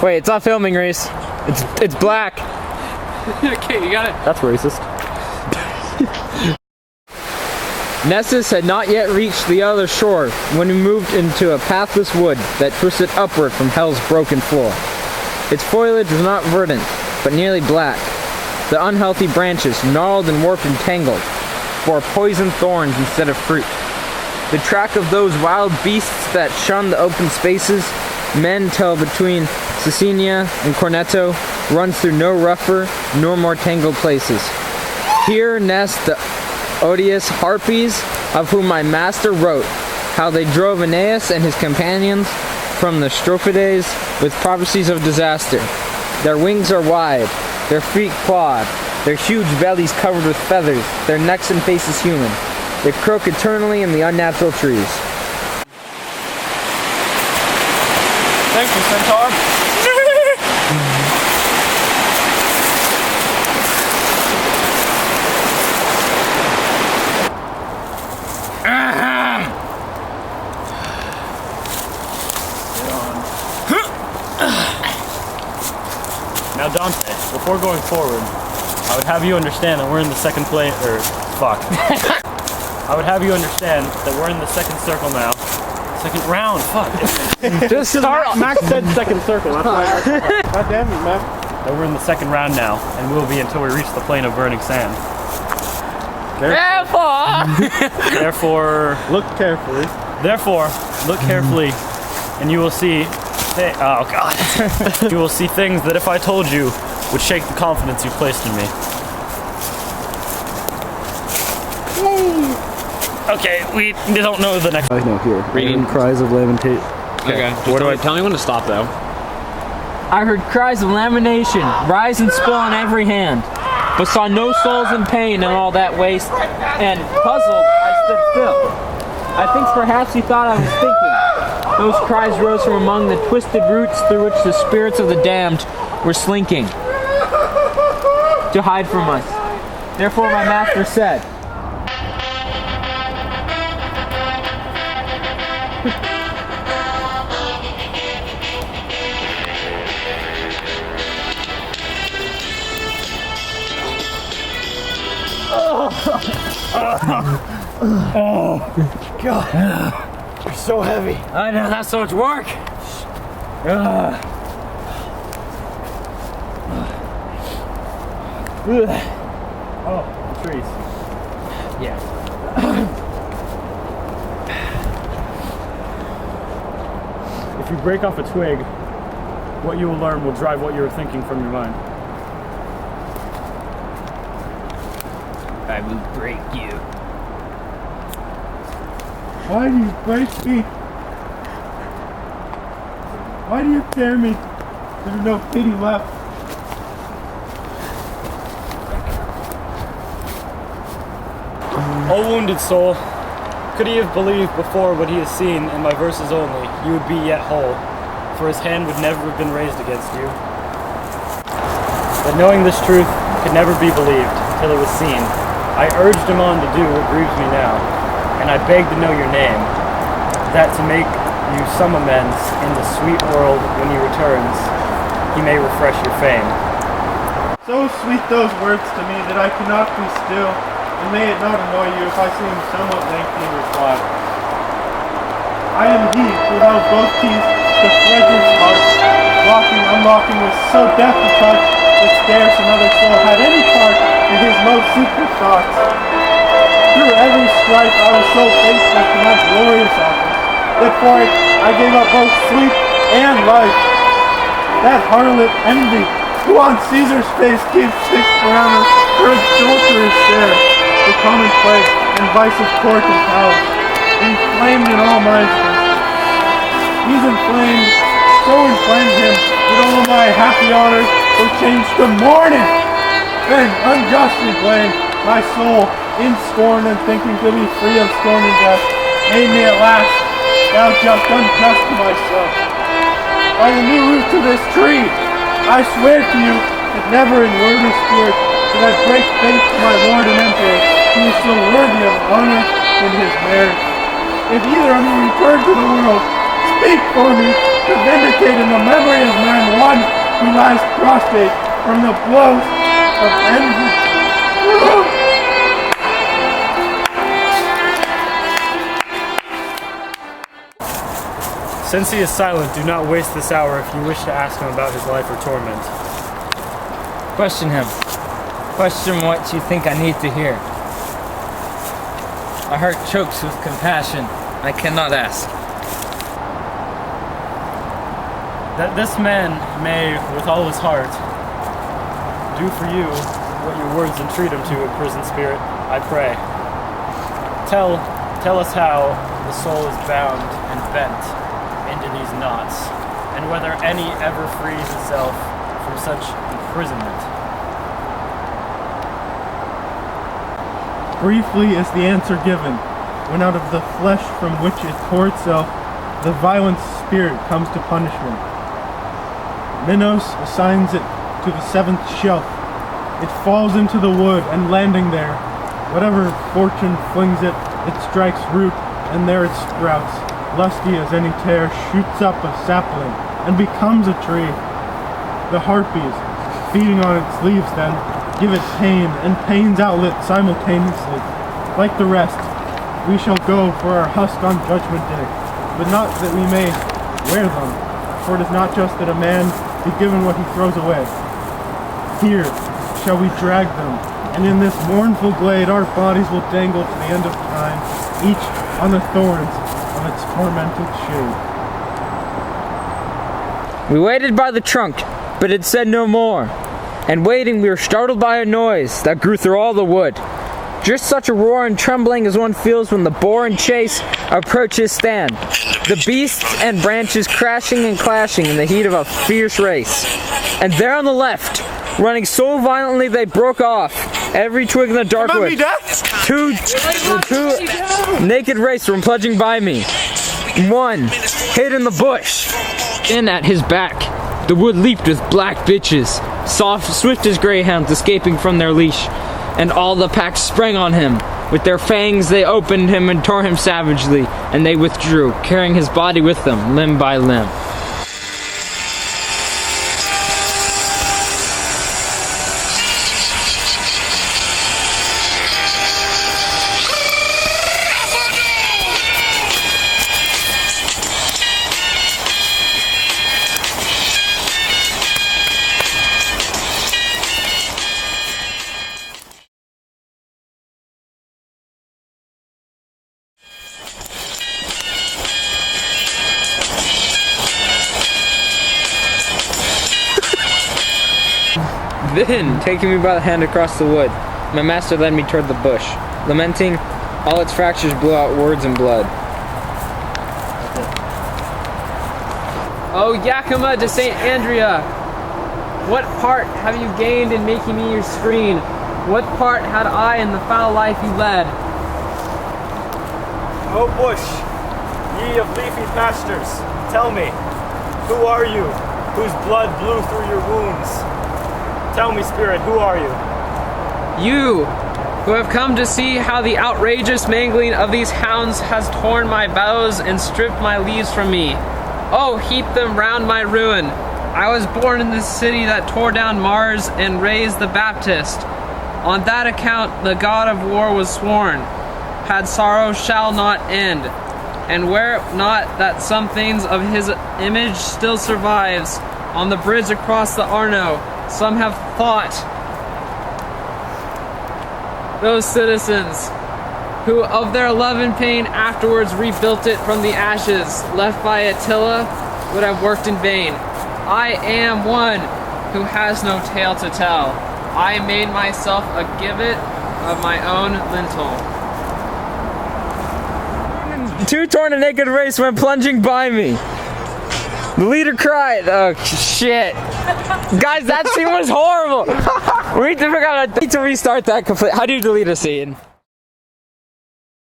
Wait, it's not filming, Reese. It's black. Okay, you got it. That's racist. Nessus had not yet reached the other shore when we moved into a pathless wood that twisted upward from hell's broken floor. Its foliage was not verdant, but nearly black. The unhealthy branches, gnarled and warped and tangled, bore poisoned thorns instead of fruit. The track of those wild beasts that shun the open spaces, men tell between Cecenia and Cornetto, runs through no rougher nor more tangled places. Here nest the odious harpies of whom my master wrote, how they drove Aeneas and his companions from the Strophiades with prophecies of disaster. Their wings are wide, their feet clawed, their huge bellies covered with feathers, their necks and faces human. They croak eternally in the unnatural trees. Thank you, Centaur. Now Dante, before going forward, I would have you understand that we're in the second plane, I would have you understand that we're in the second circle now. Second round, fuck. Just start. Max said second circle, that's why. God damn it, man. That we're in the second round now, and will be until we reach the plane of burning sand. Therefore, Look carefully. Therefore, look carefully, and you will see. Oh God! You will see things that, if I told you, would shake the confidence you placed in me. Okay, we don't know the next. I know here. Reading cries of lamentation. Okay. Tell me when to stop though. I heard cries of lamentation, rise and spill on every hand, but saw no souls in pain and all that waste, and puzzled, I stood still. I think perhaps he thought I was thinking. Those cries rose from among the twisted roots through which the spirits of the damned were slinking to hide from us. Therefore my master said, Oh, God. You're so heavy. I know, that's so much work. Oh, the trees. Yeah. If you break off a twig, what you will learn will drive what you're thinking from your mind. I will break you. Why do you break me? Why do you tear me? There's no pity left. O wounded soul, could he have believed before what he has seen in my verses only, you would be yet whole, for his hand would never have been raised against you. But knowing this truth could never be believed till it was seen, I urged him on to do what grieves me now, and I begged to know your name, that to make you some amends in the sweet world when he returns, he may refresh your fame. So sweet those words to me that I cannot be still, and may it not annoy you if I seem somewhat lengthy in reply. I am he who held both keys to Frederick's heart, locking, unlocking with so deft a touch that scarce another soul had any part in his most secret thoughts. Through every strife I was so faithful to my glorious office, that for it I gave up both sleep and life. That harlot Envy, who on Caesar's face keeps fixed around us her adulterous stare, the common plague and vice of court and palace, inflamed in all my senses. He's inflamed, so inflamed him that all my happy honors were changed to mourning, and unjustly blamed my soul in scorn and thinking to be free of scorn and death, made me at last, thou just unjust to myself. By the new roots of this tree, I swear to you that never in word or spirit did I break faith to my lord and emperor, who is so worthy of honor in his merit. If either of you return to the world, speak for me, to vindicate in the memory of man one who lies prostrate from the blows of envy. Since he is silent, do not waste this hour if you wish to ask him about his life or torment. Question him. Question what you think I need to hear. My heart chokes with compassion. I cannot ask. That this man may, with all his heart, do for you what your words entreat him to, imprisoned spirit, I pray. Tell us how the soul is bound and bent into these knots, and whether any ever frees itself from such imprisonment. Briefly is the answer given, when out of the flesh from which it tore itself, the violent spirit comes to punishment. Minos assigns it to the seventh shelf. It falls into the wood, and landing there, whatever fortune flings it, it strikes root, and there it sprouts. Lusty as any tear, shoots up a sapling, and becomes a tree. The harpies, feeding on its leaves then, give it pain, and pain's outlet simultaneously. Like the rest, we shall go for our husk on Judgment Day, but not that we may wear them, for it is not just that a man be given what he throws away. Here shall we drag them, and in this mournful glade our bodies will dangle to the end of time, each on the thorns of its tormented shade. We waited by the trunk, but it said no more. And waiting, we were startled by a noise that grew through all the wood. Just such a roar and trembling as one feels when the boar in chase approach his stand. The beasts and branches crashing and clashing in the heat of a fierce race. And there on the left, running so violently they broke off every twig in the dark wood. Two naked race from plunging by me. One hid in the bush. In at his back, the wood leaped with black bitches, soft, swift as greyhounds escaping from their leash. And all the pack sprang on him. With their fangs they opened him and tore him savagely, and they withdrew, carrying his body with them, limb by limb. Then, taking me by the hand across the wood, my master led me toward the bush. Lamenting, all its fractures blew out words and blood. O Yakima de St. Andrea, what part have you gained in making me your screen? What part had I in the foul life you led? O bush, ye of leafy pastures, tell me, who are you, whose blood blew through your wounds? Tell me, spirit, who are you? You, who have come to see how the outrageous mangling of these hounds has torn my boughs and stripped my leaves from me. Oh, heap them round my ruin. I was born in this city that tore down Mars and raised the Baptist. On that account the God of war was sworn, had sorrow shall not end. And were it not that some things of his image still survives, on the bridge across the Arno, some have thought those citizens who of their love and pain afterwards rebuilt it from the ashes left by Attila would have worked in vain. I am one who has no tale to tell. I made myself a gibbet of my own lintel. Two torn and naked race went plunging by me. The leader cried, oh shit. Guys, that scene was horrible. We need to figure out how to restart that complete. How do you delete a scene?